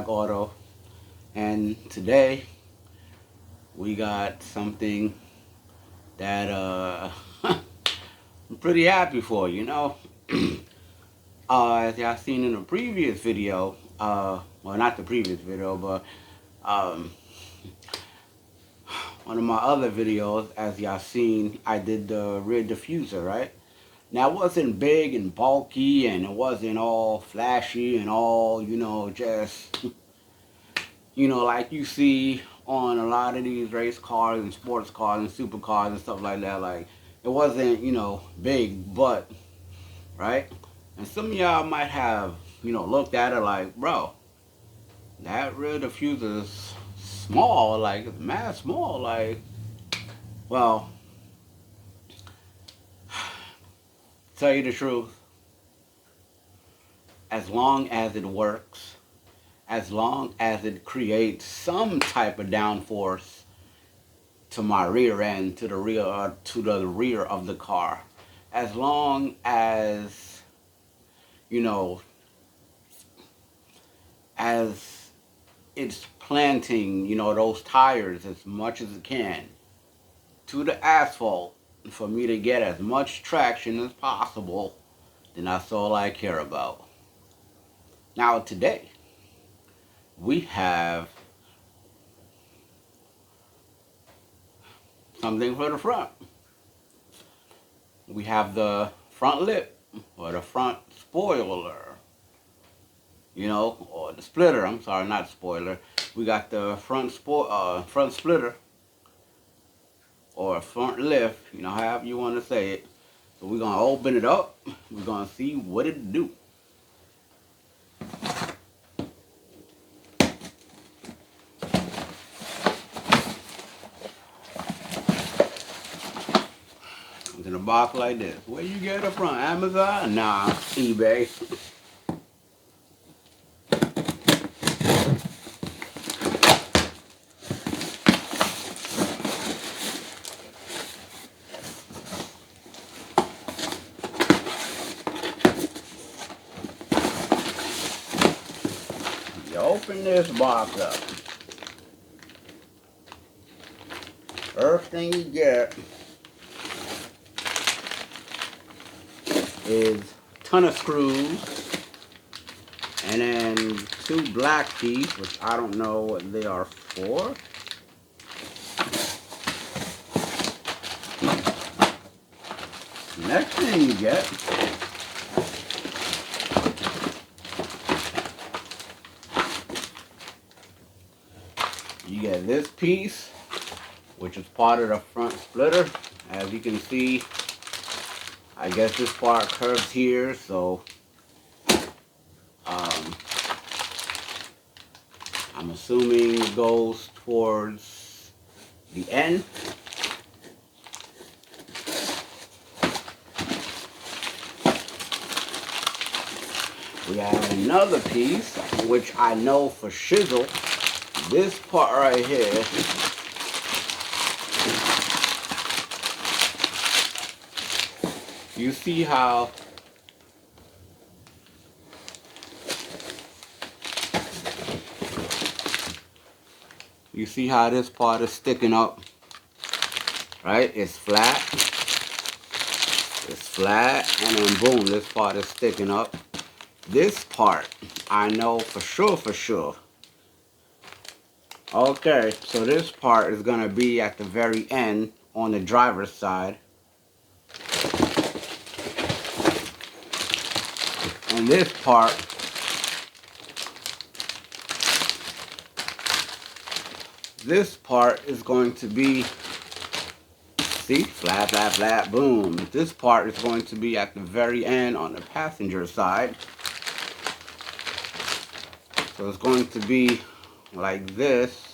Black Auto, and today we got something that I'm pretty happy for, as y'all seen in the previous video, well, not the previous video, but um, one of my other videos, as y'all seen, I did the rear diffuser, right? Now, it wasn't big and bulky, and it wasn't all flashy and all, just, like you see on a lot of these race cars and sports cars and supercars and stuff like that. Like, it wasn't, big, but, right? And some of y'all might have, looked at it like, bro, that rear diffuser is small, like, it's mad small, like, well, tell you the truth, as long as it works, as long as it creates some type of downforce to my rear end, to the rear of the car, as long as, you know, as it's planting, those tires as much as it can to the asphalt for me to get as much traction as possible, then that's all I care about. Now today, we have something for the front. We have the front lip, or the front spoiler, or the splitter. I'm sorry, not spoiler. We got the front splitter, or front lift, however you want to say it. So we're gonna open it up. We're gonna see what it do. It's in a box like this. Where you get it from? Amazon? Nah, eBay. You open this box up. First thing you get is a ton of screws, and then two black teeth, which I don't know what they are for. Next thing you get this piece, which is part of the front splitter. As you can see, I guess this part curves here, so I'm assuming it goes towards the end. We have another piece, which I know for shizzle, this part right here you see how this part is sticking up, right? It's flat, and then boom, this part is sticking up. This part, I know for sure. Okay, so this part is gonna be at the very end on the driver's side. And this part is going to be, see, flat, boom. This part is going to be at the very end on the passenger side. So it's going to be like this.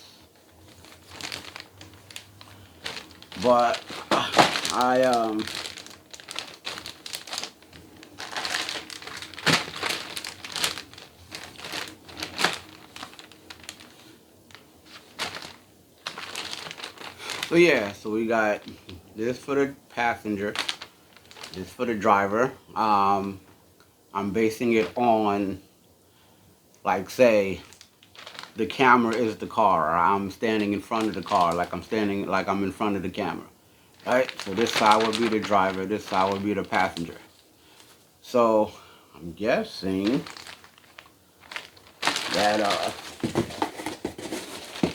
But so yeah, so we got this for the passenger, this for the driver. I'm basing it on, like, say, the camera is the car, or I'm standing in front of the car, like I'm in front of the camera, right? So this side would be the driver, this side would be the passenger. So I'm guessing that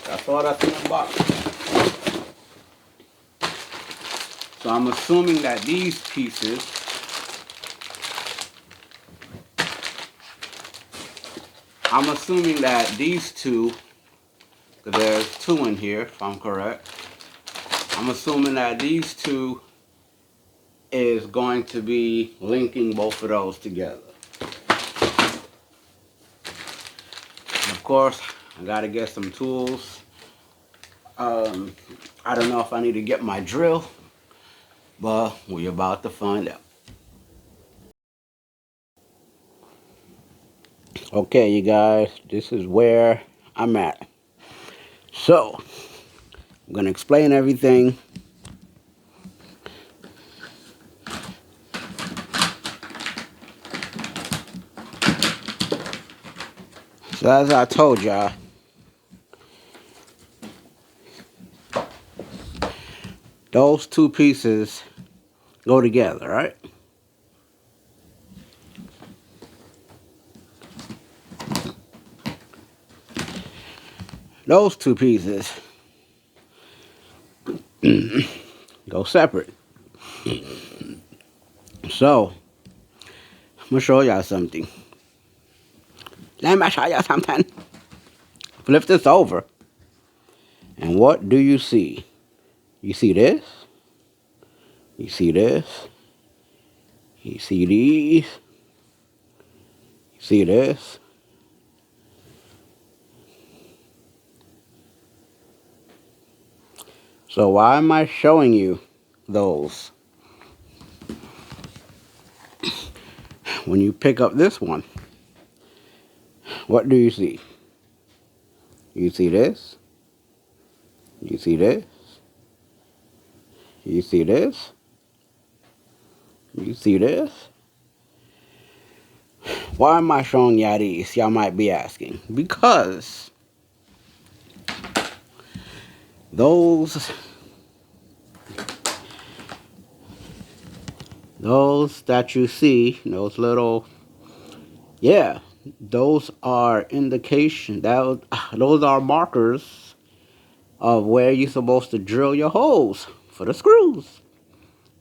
that's all that's in the box. So I'm assuming that these pieces two, because there's two in here, if I'm correct. I'm assuming that these two is going to be linking both of those together. And of course, I gotta get some tools. I don't know if I need to get my drill, but we're about to find out. Okay, you guys, this is where I'm at. So, I'm gonna explain everything. So as I told y'all, those two pieces go together, right? Those two pieces go separate. So, I'm gonna show y'all something. Let me show y'all something. Flip this over. And what do you see? You see this? You see this? You see these? You see this? So why am I showing you those? When you pick up this one, what do you see? You see this? You see this? You see this? You see this? Why am I showing y'all these? Y'all might be asking. Because those that you see, those little, yeah, those are indication, those are markers of where you're supposed to drill your holes for the screws,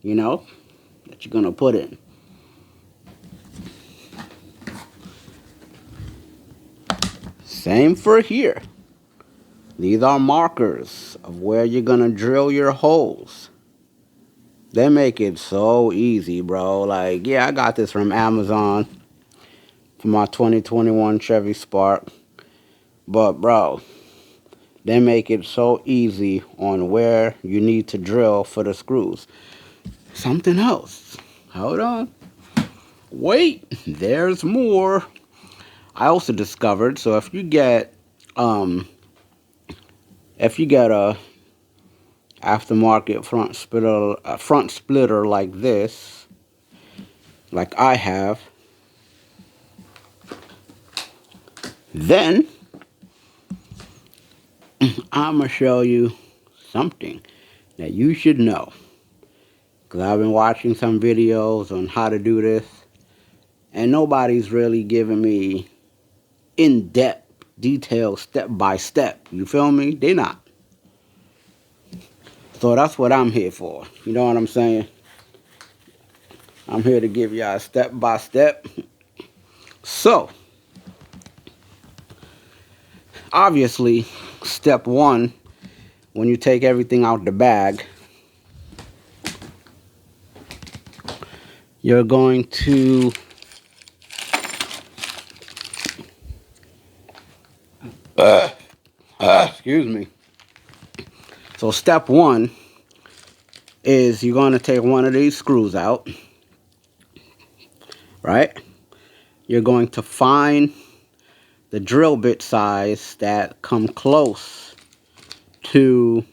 you know, that you're gonna put in. Same for here. These are markers of where you're gonna drill your holes. They make it so easy, bro. Like, yeah, I got this from Amazon for my 2021 Chevy Spark. But, bro, they make it so easy on where you need to drill for the screws. Something else. Hold on. Wait, there's more. I also discovered, so if you get a aftermarket front splitter like this, like I have, then I'm gonna show you something that you should know, because I've been watching some videos on how to do this, and nobody's really giving me in-depth detail, step by step. You feel me? They not. So that's what I'm here for. You know what I'm saying? I'm here to give y'all step by step. So, obviously, step one, when you take everything out the bag, you're going to excuse me. So step one is you're going to take one of these screws out, right? You're going to find the drill bit size that come close to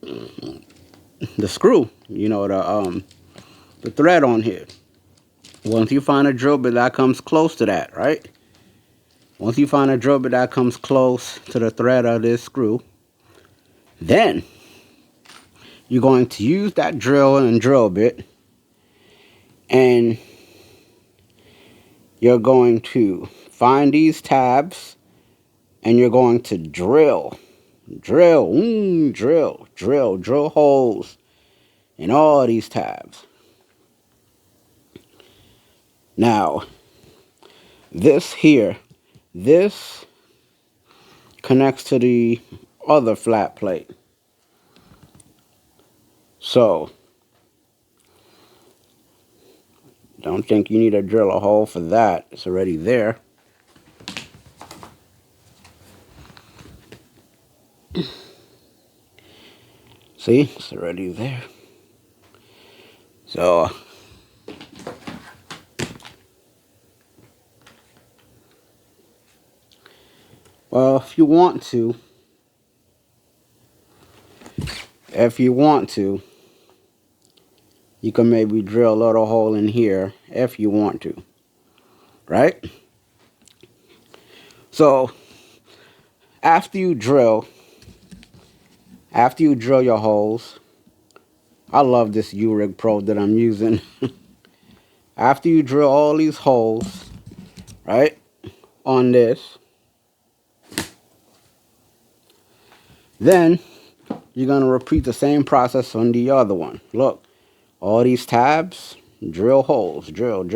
the screw, you know, the thread on here. Once you find a drill bit that comes close to that, right? Once you find a drill bit that comes close to the thread of this screw, then you're going to use that drill and drill bit, and you're going to find these tabs, and you're going to drill holes in all these tabs. Now, this here, this connects to the other flat plate. So, don't think you need to drill a hole for that. It's already there. See, it's already there. So, well, if you want to, you can maybe drill a little hole in here if you want to, right? So, after you drill your holes, I love this U-Rig Pro that I'm using. After you drill all these holes, right, on this, then you're going to repeat the same process on the other one. Look, all these tabs, drill holes, drill,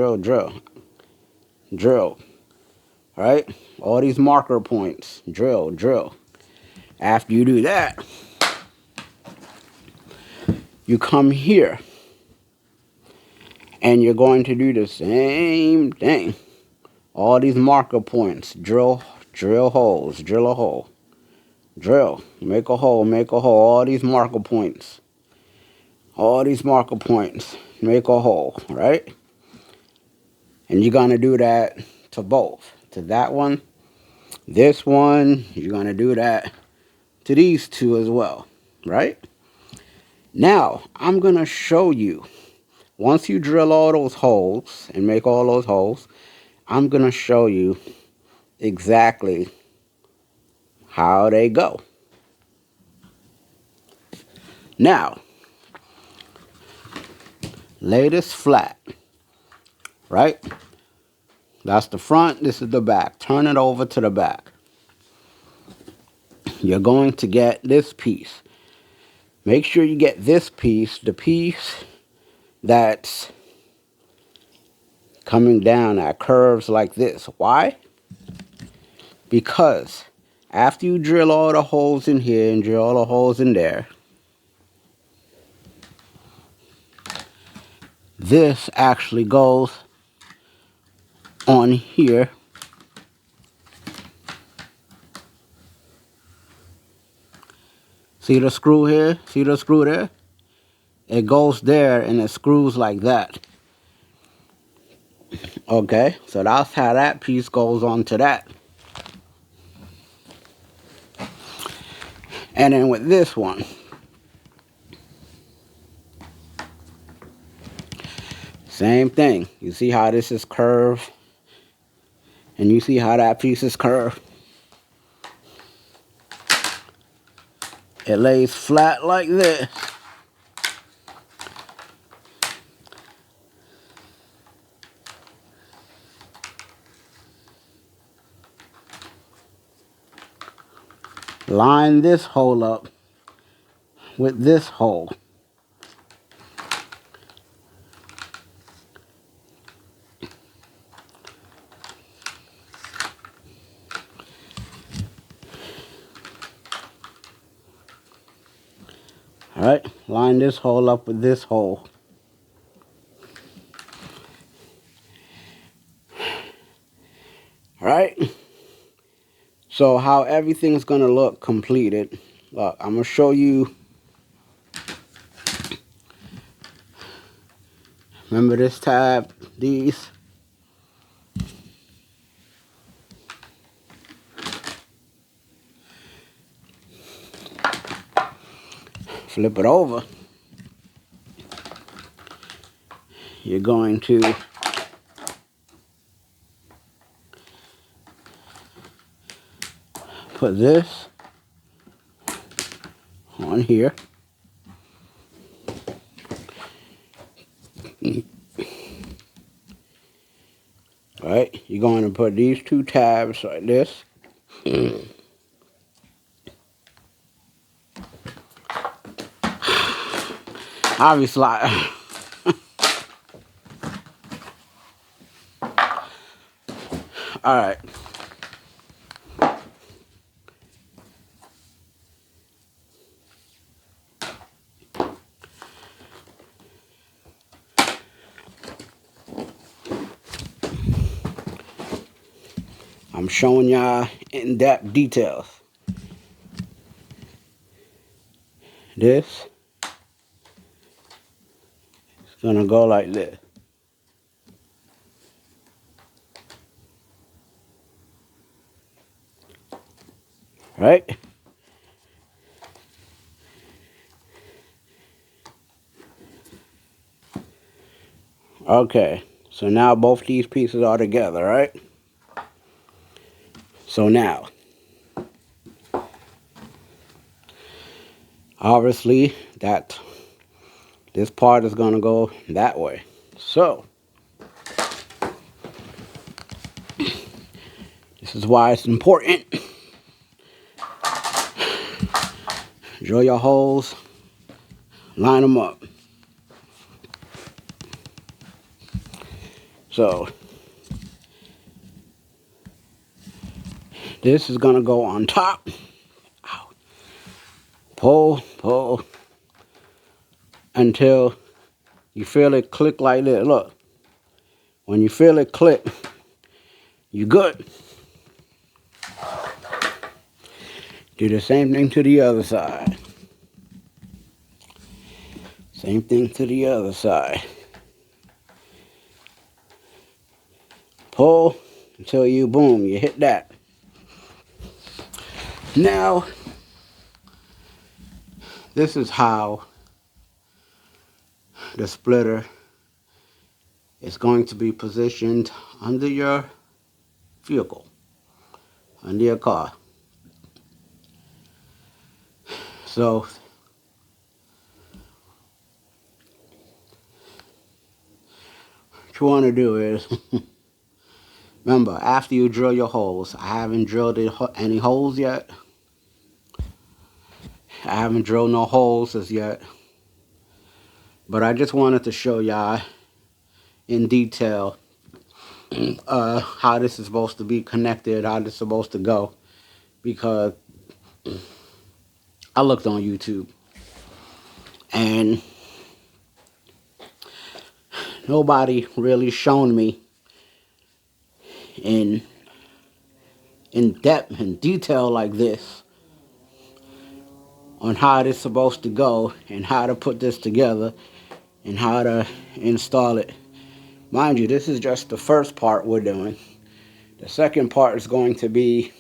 right? All these marker points, drill. After you do that, you come here, and you're going to do the same thing. All these marker points, drill holes, drill a hole. Drill, make a hole, all these marker points. Make a hole, right? And you're going to do that to both. To that one, this one, you're going to do that to these two as well, right? Now, I'm going to show you, once you drill all those holes and make all those holes, I'm going to show you exactly how they go. Now, lay this flat, right? That's the front, this is the back. Turn it over to the back. You're going to get this piece. Make sure you get this piece, the piece that's coming down at curves like this. Why? Because after you drill all the holes in here and drill all the holes in there, this actually goes on here. See the screw here? See the screw there? It goes there and it screws like that. Okay, so that's how that piece goes onto that. And then with this one, same thing. You see how this is curved? And you see how that piece is curved? It lays flat like this. Line this hole up with this hole. Alright, line this hole up with this hole. Alright, so how everything's gonna look completed. Look, I'm gonna show you. Remember this tab, these? Flip it over. You're going to put this on here. Alright, you're going to put these two tabs like this. Obviously, alright. I'm showing y'all in-depth details. This is gonna go like this. Right? Okay, so now both these pieces are together, right? So now, obviously, this part is gonna go that way. So, this is why it's important. Drill your holes, line them up. So, this is gonna go on top. Pull until you feel it click like this. Look, when you feel it click, you good. Do the same thing to the other side. Same thing to the other side. Pull until you boom, you hit that. Now, this is how the splitter is going to be positioned under your vehicle, under your car. So, what you want to do is, remember, after you drill your holes, I haven't drilled any holes yet. I haven't drilled no holes as yet. But I just wanted to show y'all in detail how this is supposed to be connected, how this is supposed to go. Because I looked on YouTube and nobody really shown me in depth and detail like this on how this is supposed to go and how to put this together and how to install it. Mind you, this is just the first part we're doing. The second part is going to be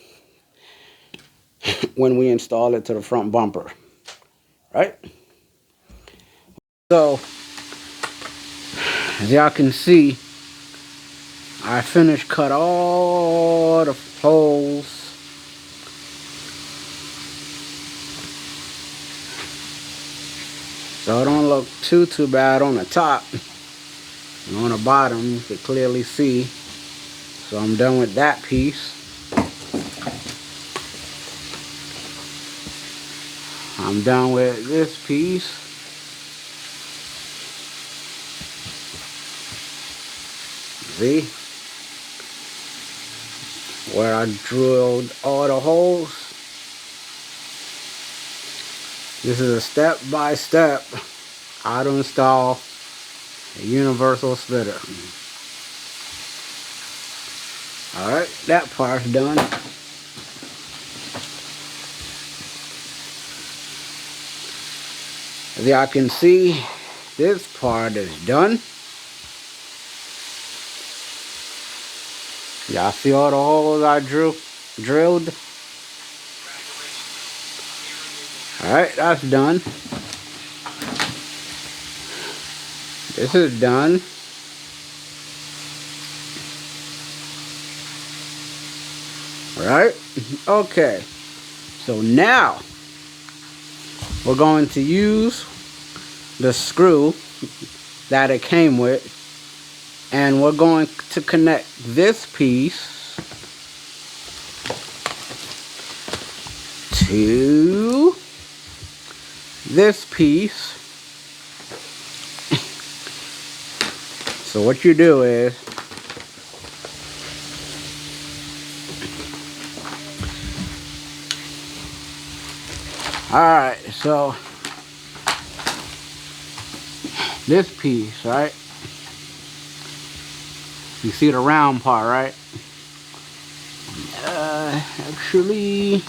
when we install it to the front bumper, right? So, as y'all can see, I finished cut all the holes. So it don't look too bad on the top. And on the bottom, you can clearly see. So I'm done with that piece. I'm done with this piece. See? Where I drilled all the holes. This is a step-by-step how to install a universal splitter. Alright, that part's done. As y'all can see, this part is done. Y'all see all the holes I drilled? Alright, that's done. This is done. Alright, okay. So now we're going to use the screw that it came with, and we're going to connect this piece to this piece. So what you do is alright, so this piece, right? You see the round part, right? Actually,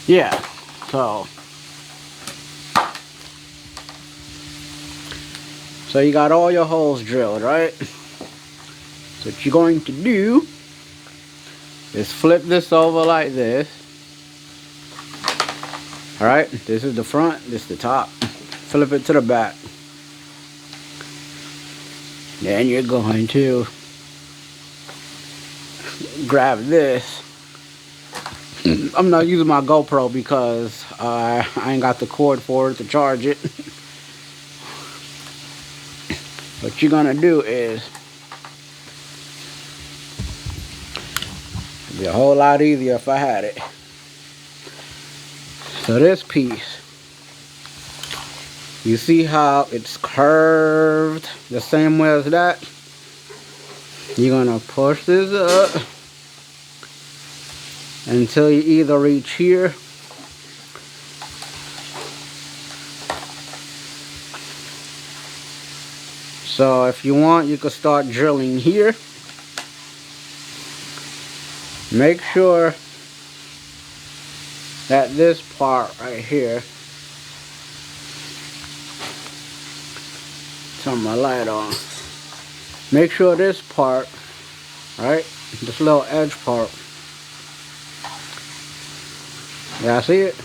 yeah. So you got all your holes drilled, right? So what you're going to do is flip this over like this. Alright, this is the front, this is the top. Flip it to the back. Then you're going to grab this. I'm not using my GoPro because I ain't got the cord for it to charge it. What you're gonna do is, it'd be a whole lot easier if I had it. So this piece, you see how it's curved the same way as that? You're gonna push this up until you either reach here so if you want, you can start drilling here. Make sure that this part right here, turn my light on, make sure this part, right, this little edge part, yeah, see it?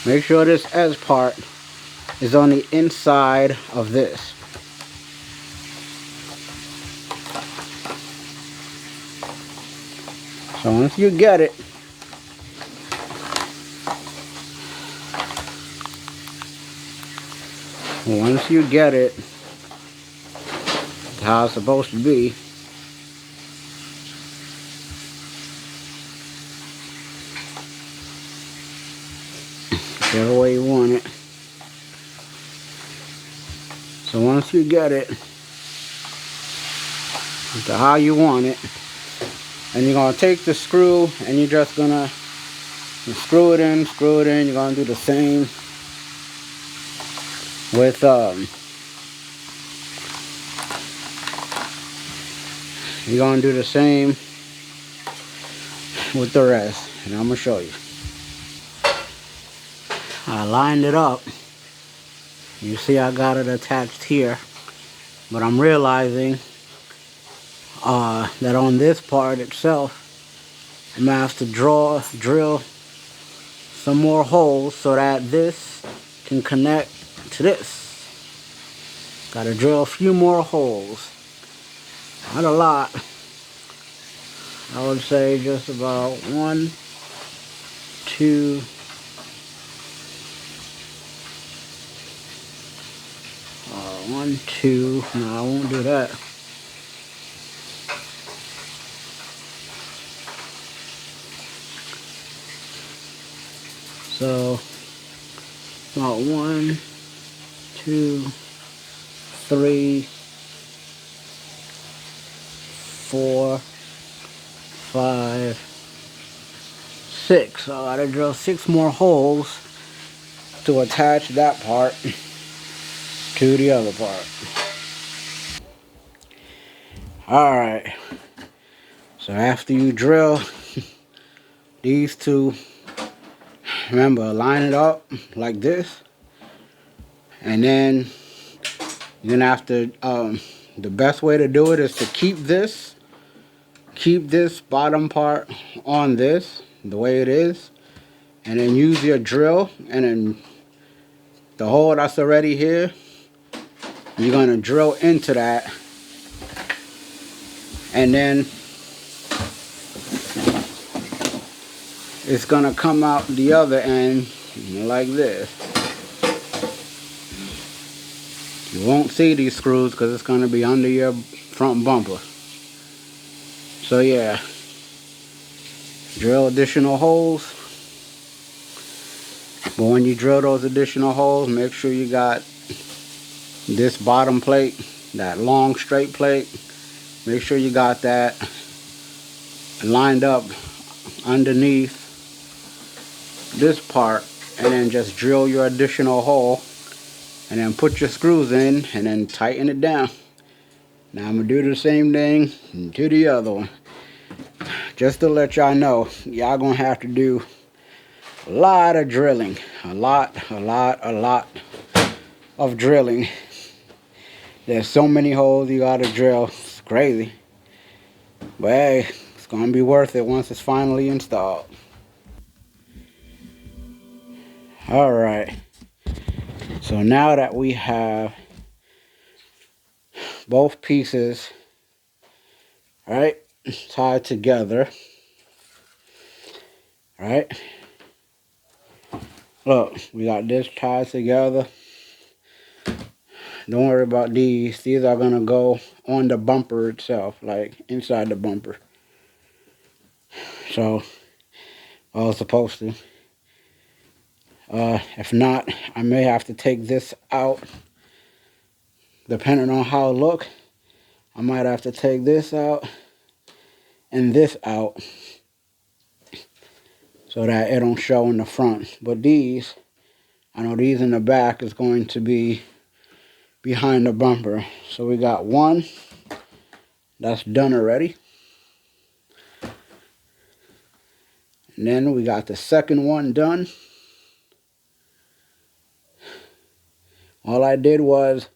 Make sure this edge part is on the inside of this. So once you get it, it's how it's supposed to be. Whichever way you want it. So once you get it to how you want it, and you're gonna take the screw and you're just gonna screw it in. You're gonna do the same with you're gonna do the same with the rest, and I'm gonna show you. I lined it up. You see I got it attached here, but I'm realizing that on this part itself I'm gonna have to drill some more holes so that this can connect to this. Gotta drill a few more holes. Not a lot. I would say just about 1, 2, no, I won't do that. So about 1, 2, 3, 4, 5, 6. So I gotta drill 6 more holes to attach that part to the other part. Alright, so after you drill these two, remember, line it up like this, and then you're gonna have to, the best way to do it is to keep this bottom part on this the way it is, and then use your drill, and then the hole that's already here, you're gonna drill into that, and then it's gonna come out the other end like this. You won't see these screws because it's gonna be under your front bumper. So yeah, drill additional holes. But when you drill those additional holes, make sure you got this bottom plate, that long straight plate. Make sure you got that lined up underneath this part, and then just drill your additional hole and then put your screws in and then tighten it down. Now I'm gonna do the same thing to the other one. Just to let y'all know, y'all gonna have to do a lot of drilling. A lot of drilling. There's so many holes you gotta drill. It's crazy. But hey, it's gonna be worth it once it's finally installed. Alright. So now that we have both pieces, right, tied together, right? Look, we got this tied together. Don't worry about these. These are gonna go on the bumper itself, like inside the bumper. So, I was supposed to. If not, I may have to take this out. Depending on how it look, I might have to take this out and this out so that it don't show in the front. But these, I know these in the back is going to be behind the bumper. So we got one that's done already. And then we got the second one done. All I did was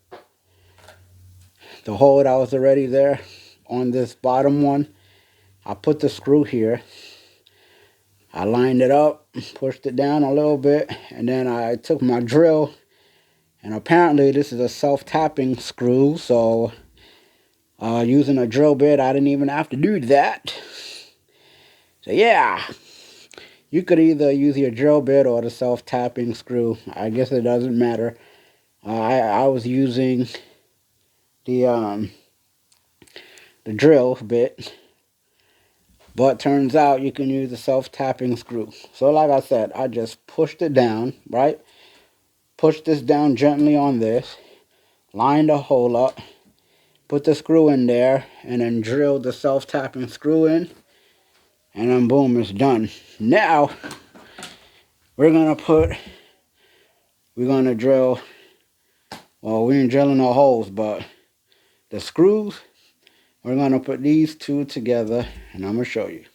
the hole that was already there on this bottom one, I put the screw here. I lined it up, pushed it down a little bit, and then I took my drill, and apparently this is a self-tapping screw, so using a drill bit, I didn't even have to do that. So yeah, you could either use your drill bit or the self-tapping screw. I guess it doesn't matter. I was using the drill bit, but turns out you can use the self-tapping screw. So like I said, I just pushed it down, right? Push this down gently on this, line the hole up, put the screw in there, and then drill the self-tapping screw in, and then boom, it's done. Now we're gonna drill, well, we ain't drilling no holes, but the screws, we're gonna put these two together, and I'm gonna show you.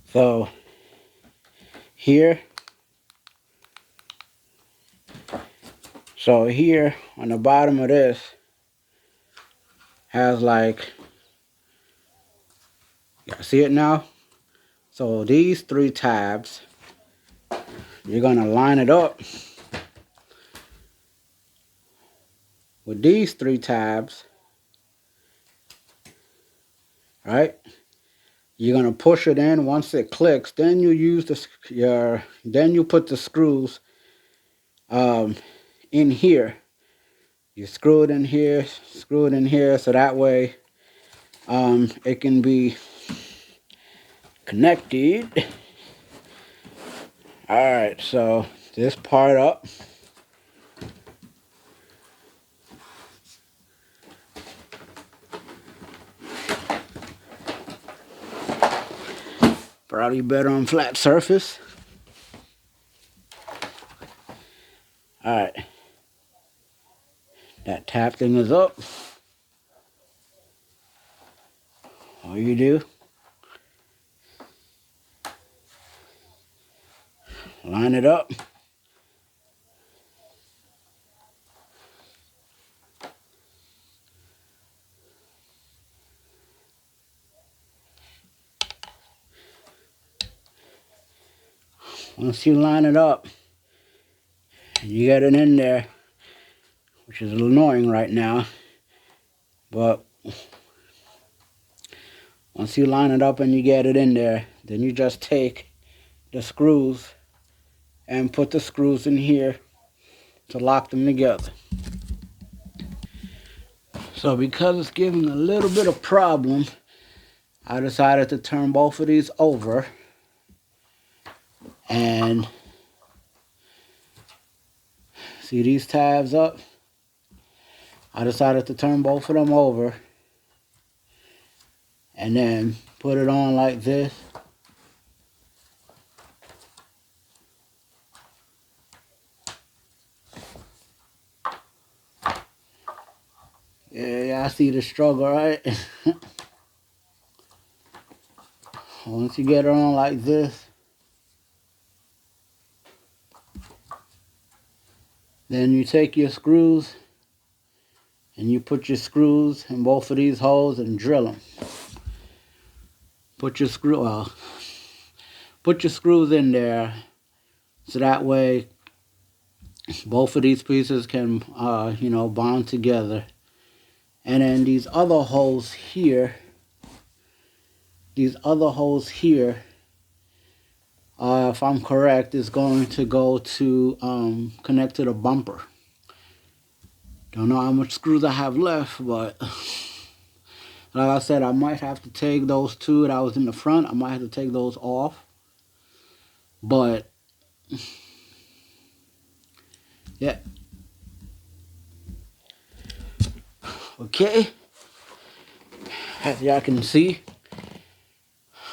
So here on the bottom of this has like, you see it now? So these 3 tabs, you're gonna line it up with these 3 tabs, right? You're gonna push it in. Once it clicks, then you use then you put the screws in here. You screw it in here, so that way it can be connected. All right, so this part up. Probably better on flat surface. All right, that tap thing is up. All you do, line it up. Once you line it up, you get it in there, which is a little annoying right now, but Once you line it up and you get it in there, then you just take the screws and put the screws in here to lock them together. So because it's giving a little bit of problem, I decided to turn both of these over and see these tabs up. I decided to turn both of them over and then put it on like this. Yeah, I see the struggle, right? Once you get it on like this, then you take your screws and you put your screws in both of these holes and drill them. Put your screws in there so that way both of these pieces can bond together. And then these other holes here, if I'm correct, is going to go to connect to the bumper. Don't know how much screws I have left, but like I said, I might have to take those two that was in the front. I might have to take those off. But yeah. Okay. As y'all can see,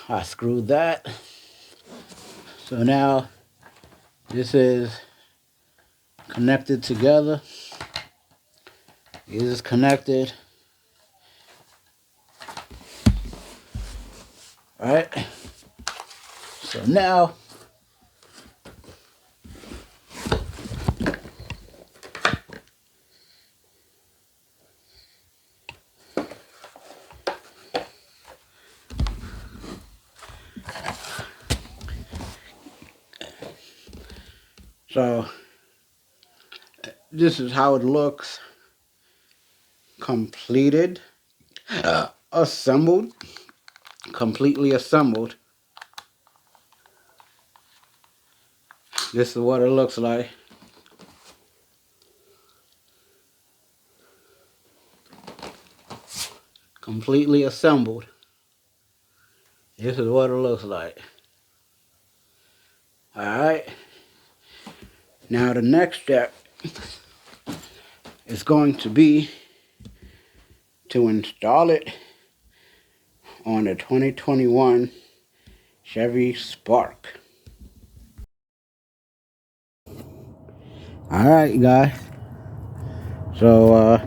I screwed that. So now this is connected together. It is connected. All right. So now this is how it looks completed, assembled, completely assembled. This is what it looks like. Completely assembled. This is what it looks like. Alright. Now the next step is going to be to install it on the 2021 Chevy Spark. Alright guys. So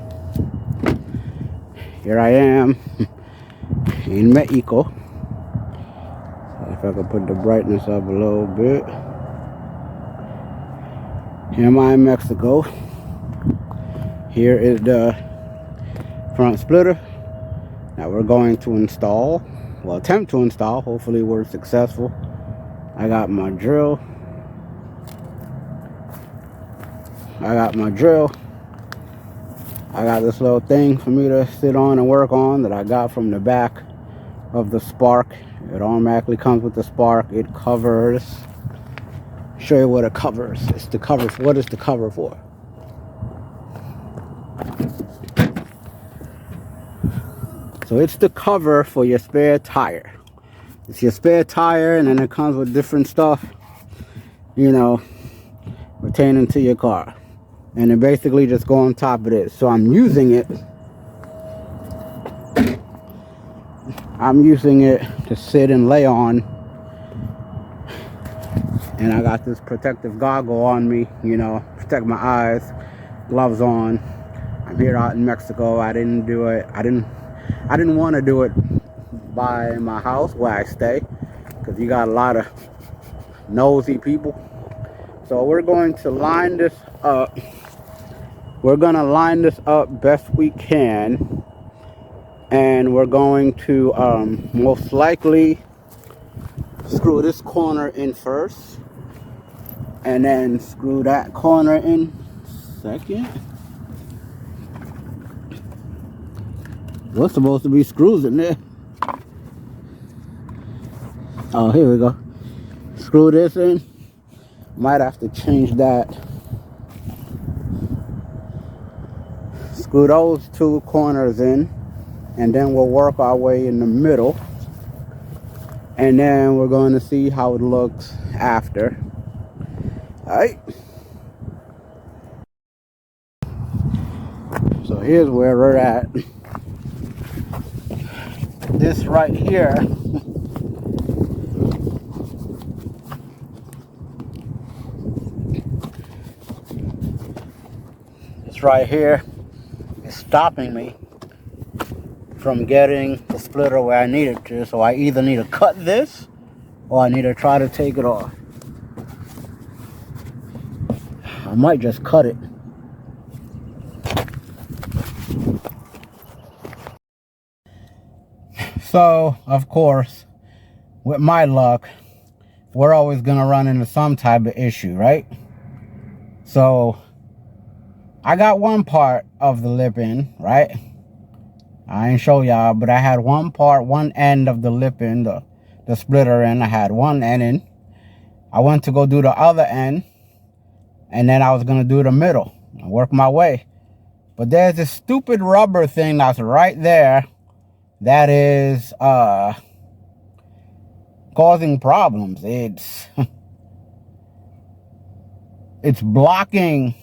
here I am in Mexico. If I could put the brightness up a little bit. Here am I in Mexico. Here is the front splitter that we're going to install. Well, attempt to install. Hopefully we're successful. I got my drill. I got this little thing for me to sit on and work on that I got from the back of the Spark. It automatically comes with the Spark. It covers. Show you what it covers. It's the cover. What is the cover for? So it's the cover for your spare tire. It's your spare tire, and then it comes with different stuff, pertaining to your car. And it basically just go on top of this. So I'm using it to sit and lay on. And I got this protective goggle on me, protect my eyes, gloves on. I'm here out in Mexico. I didn't want to do it by my house where I stay, because you got a lot of nosy people. So we're going to line this up. We're going to line this up best we can. And we're going to most likely screw this corner in first. And then screw that corner in second. There's supposed to be screws in there. Oh, here we go. Screw this in. Might have to change that. Screw those two corners in, and then we'll work our way in the middle, and then we're going to see how it looks after. All right. So here's where we're at. This right here is stopping me from getting the splitter where I need it to. So I either need to cut this or I need to try to take it off. I might just cut it. So, of course, with my luck, we're always going to run into some type of issue, right? So, I got one part of the lip in, right? I ain't show y'all, but I had one end of the lip in, the splitter in. I had one end in. I went to go do the other end, and then I was going to do the middle and work my way. But there's this stupid rubber thing that's right there that is causing problems. It's blocking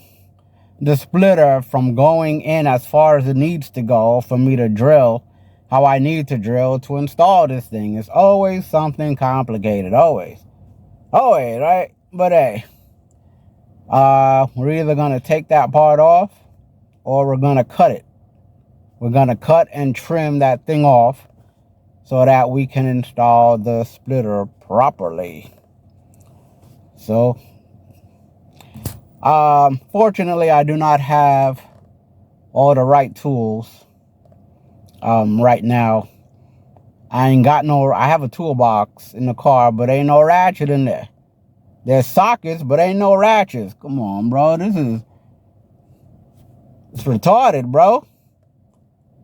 the splitter from going in as far as it needs to go for me to drill how I need to drill to install this thing. It's always something complicated, always, right? But hey, we're either gonna take that part off or we're gonna cut it. We're gonna cut and trim that thing off so that we can install the splitter properly. So, fortunately, I do not have all the right tools right now. I have a toolbox in the car, but ain't no ratchet in there. There's sockets, but ain't no ratchets. Come on, bro. It's retarded, bro.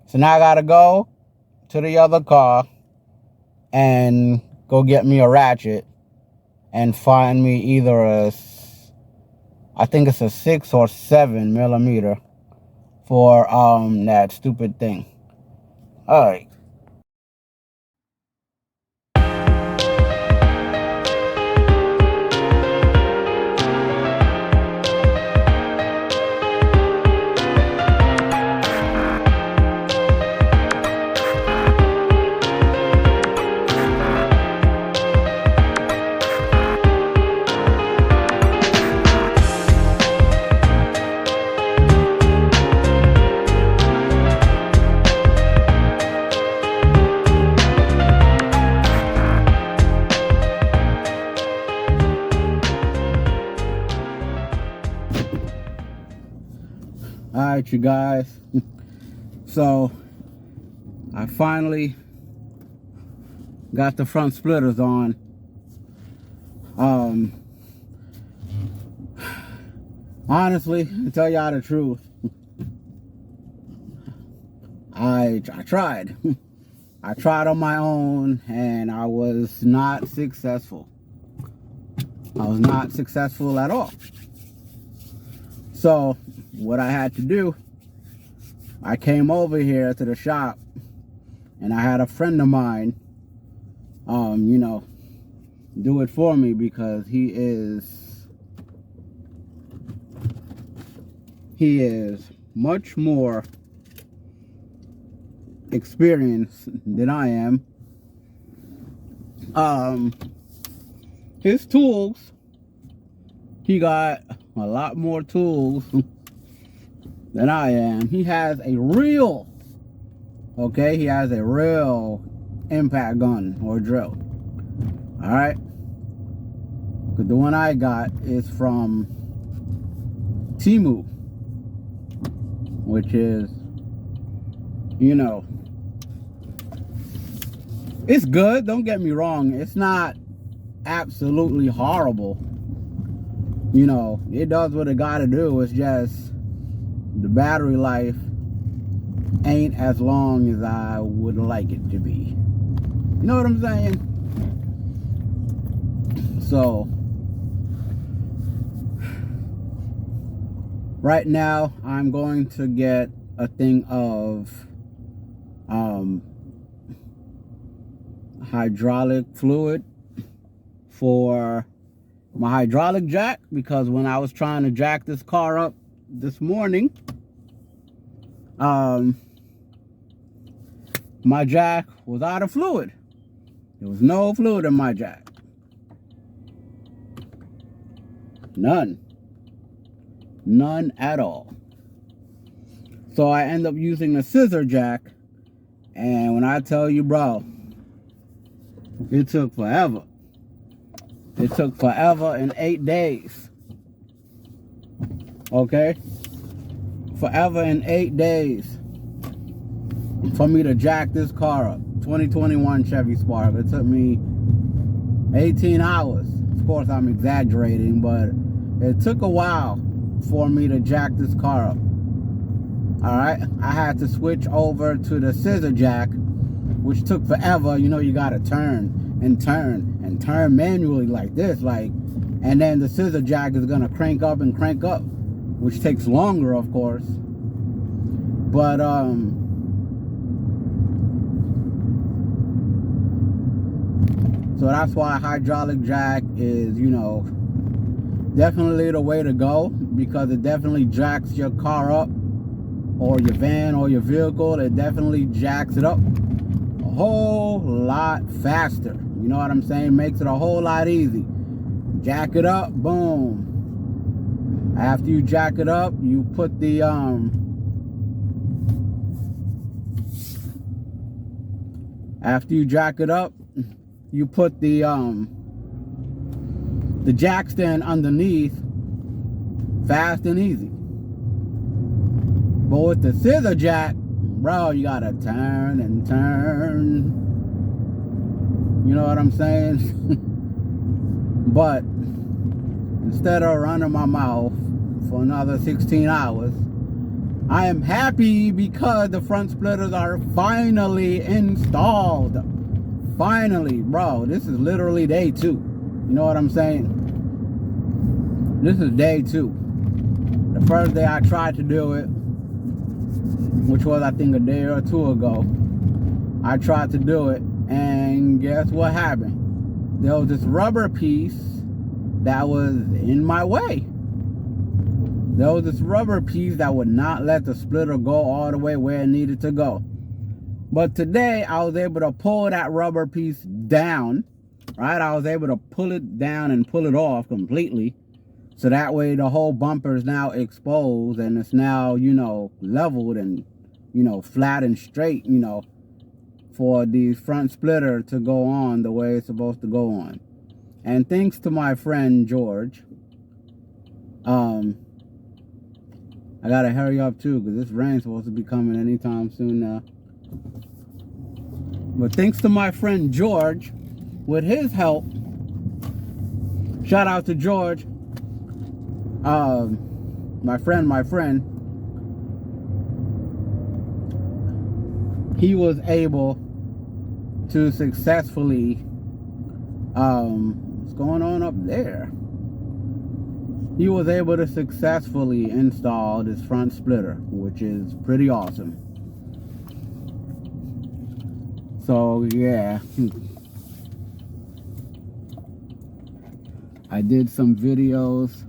So now I gotta go to the other car and go get me a ratchet and find me either I think it's a 6 or 7 millimeter for that stupid thing. All right. All right, you guys. So I finally got the front splitters on. Honestly, to tell y'all the truth, I tried. I tried on my own and I was not successful. I was not successful at all. So what I had to do, I came over here to the shop and I had a friend of mine, do it for me because he is much more experienced than I am. His tools, he got a lot more tools than I am. He has a real impact gun or drill. All right, but the one I got is from Temu, which is, it's good, don't get me wrong. It's not absolutely horrible. It does what it gotta do. It's just the battery life ain't as long as I would like it to be. You know what I'm saying? So right now I'm going to get a thing of hydraulic fluid for my hydraulic jack, because when I was trying to jack this car up this morning, my jack was out of fluid. There was no fluid in my jack. None at all. So I end up using the scissor jack, and when I tell you, bro, it took forever. It took forever and 8 days. Okay? Forever and 8 days for me to jack this car up. 2021 Chevy Spark. It took me 18 hours. Of course, I'm exaggerating, but it took a while for me to jack this car up. Alright? I had to switch over to the scissor jack, which took forever. You know, you gotta turn and turn and turn manually like this, and then the scissor jack is gonna crank up and crank up, which takes longer, of course. But so that's why hydraulic jack is, you know, definitely the way to go, because it definitely jacks your car up, or your van or your vehicle. It definitely jacks it up a whole lot faster. You know what I'm saying? Makes it a whole lot easy. Jack it up, boom. After you jack it up, you put the jack stand underneath, fast and easy. But with the scissor jack, bro, you gotta turn and turn. You know what I'm saying? But instead of running my mouth for another 16 hours, I am happy because the front splitters are finally installed. Finally, bro. This is literally day 2. You know what I'm saying? This is day 2. The first day I tried to do it, which was I think a day or 2 ago, I tried to do it, and guess what happened? There was this rubber piece that was in my way. There was this rubber piece that would not let the splitter go all the way where it needed to go. But today I was able to pull that rubber piece down, right? I was able to pull it down and pull it off completely. So that way the whole bumper is now exposed, and it's now, you know, leveled and, you know, flat and straight, you know, for the front splitter to go on the way it's supposed to go on. And thanks to my friend George, I gotta hurry up too, because this rain's supposed to be coming anytime soon now. But thanks to my friend George, with his help, shout out to George, my friend, he was able to successfully, what's going on up there? He was able to successfully install this front splitter, which is pretty awesome. So yeah, I did some videos.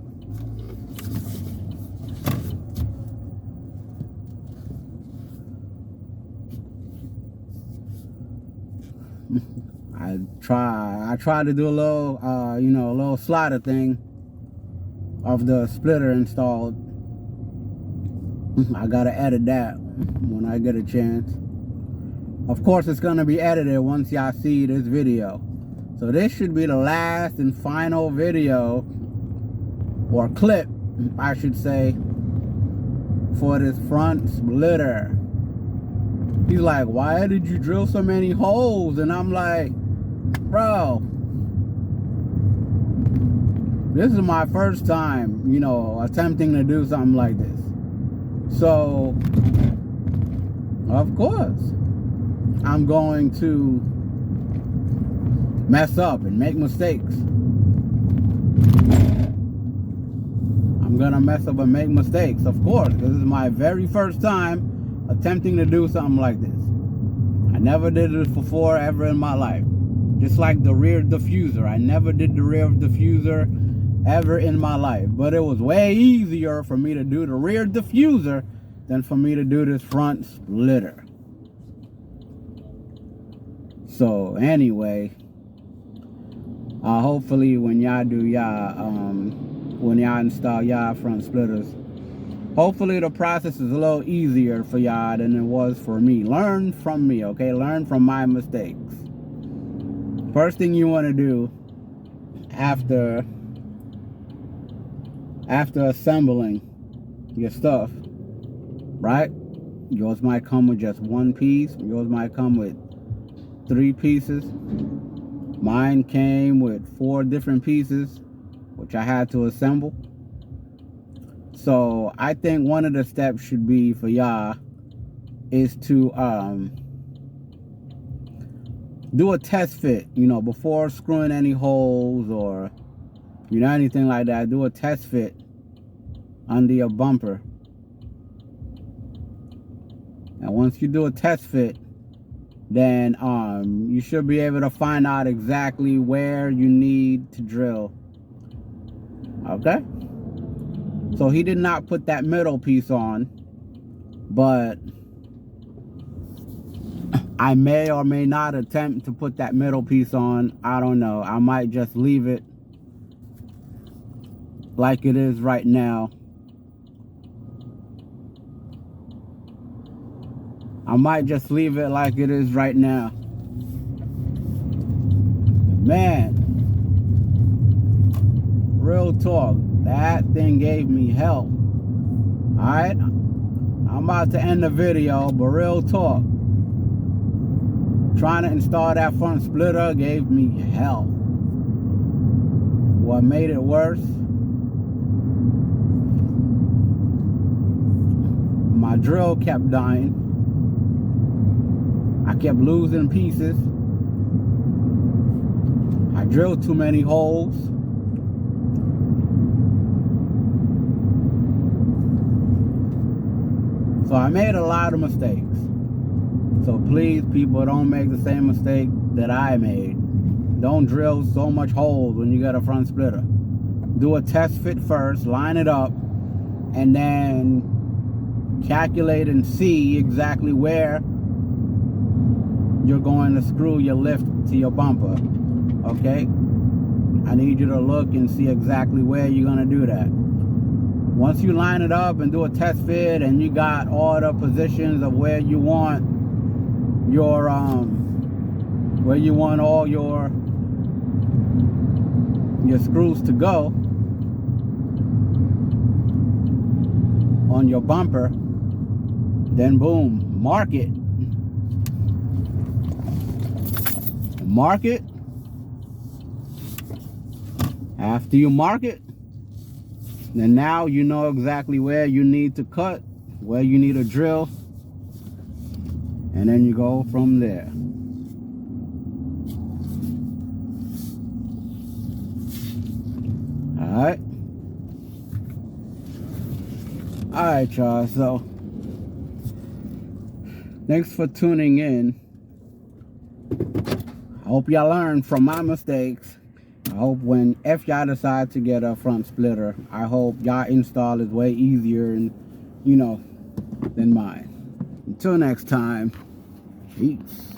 I tried to do a little, you know, a little slider thing of the splitter installed. I gotta edit that when I get a chance. Of course, it's gonna be edited once y'all see this video. So this should be the last and final video, or clip, I should say, for this front splitter. He's like, why did you drill so many holes? And I'm like, bro, this is my first time, you know, attempting to do something like this. So, of course, I'm going to mess up and make mistakes. I'm gonna mess up and make mistakes, of course, because this is my very first time attempting to do something like this. I never did this before ever in my life. Just like the rear diffuser. I never did the rear diffuser ever in my life. But it was way easier for me to do the rear diffuser than for me to do this front splitter. So anyway, hopefully when y'all do when y'all install y'all front splitters, hopefully the process is a little easier for y'all than it was for me. Learn from me, okay? Learn from my mistakes. First thing you want to do after assembling your stuff, right? Yours might come with just one piece. Yours might come with 3 pieces. Mine came with 4 different pieces, which I had to assemble. So I think one of the steps should be for y'all is to do a test fit, before screwing any holes or anything like that. Do a test fit under your bumper, and once you do a test fit, then you should be able to find out exactly where you need to drill. Okay, so he did not put that middle piece on, but I may or may not attempt to put that middle piece on. I don't know. I might just leave it like it is right now. Man, real talk, that thing gave me hell. Alright? I'm about to end the video, but real talk, trying to install that front splitter gave me hell. What made it worse, my drill kept dying. I kept losing pieces. I drilled too many holes. So I made a lot of mistakes. So please, people, don't make the same mistake that I made. Don't drill so much holes when you got a front splitter. Do a test fit first, line it up, and then calculate and see exactly where you're going to screw your lift to your bumper. Okay? I need you to look and see exactly where you're going to do that. Once you line it up and do a test fit and you got all the positions of where you want your all your screws to go on your bumper, then boom, mark it. After you mark it, then now you know exactly where you need to cut, where you need to drill, and then you go from there. Alright, y'all. So thanks for tuning in. I hope y'all learned from my mistakes. I hope if y'all decide to get a front splitter, I hope y'all install is way easier and than mine. Until next time, peace.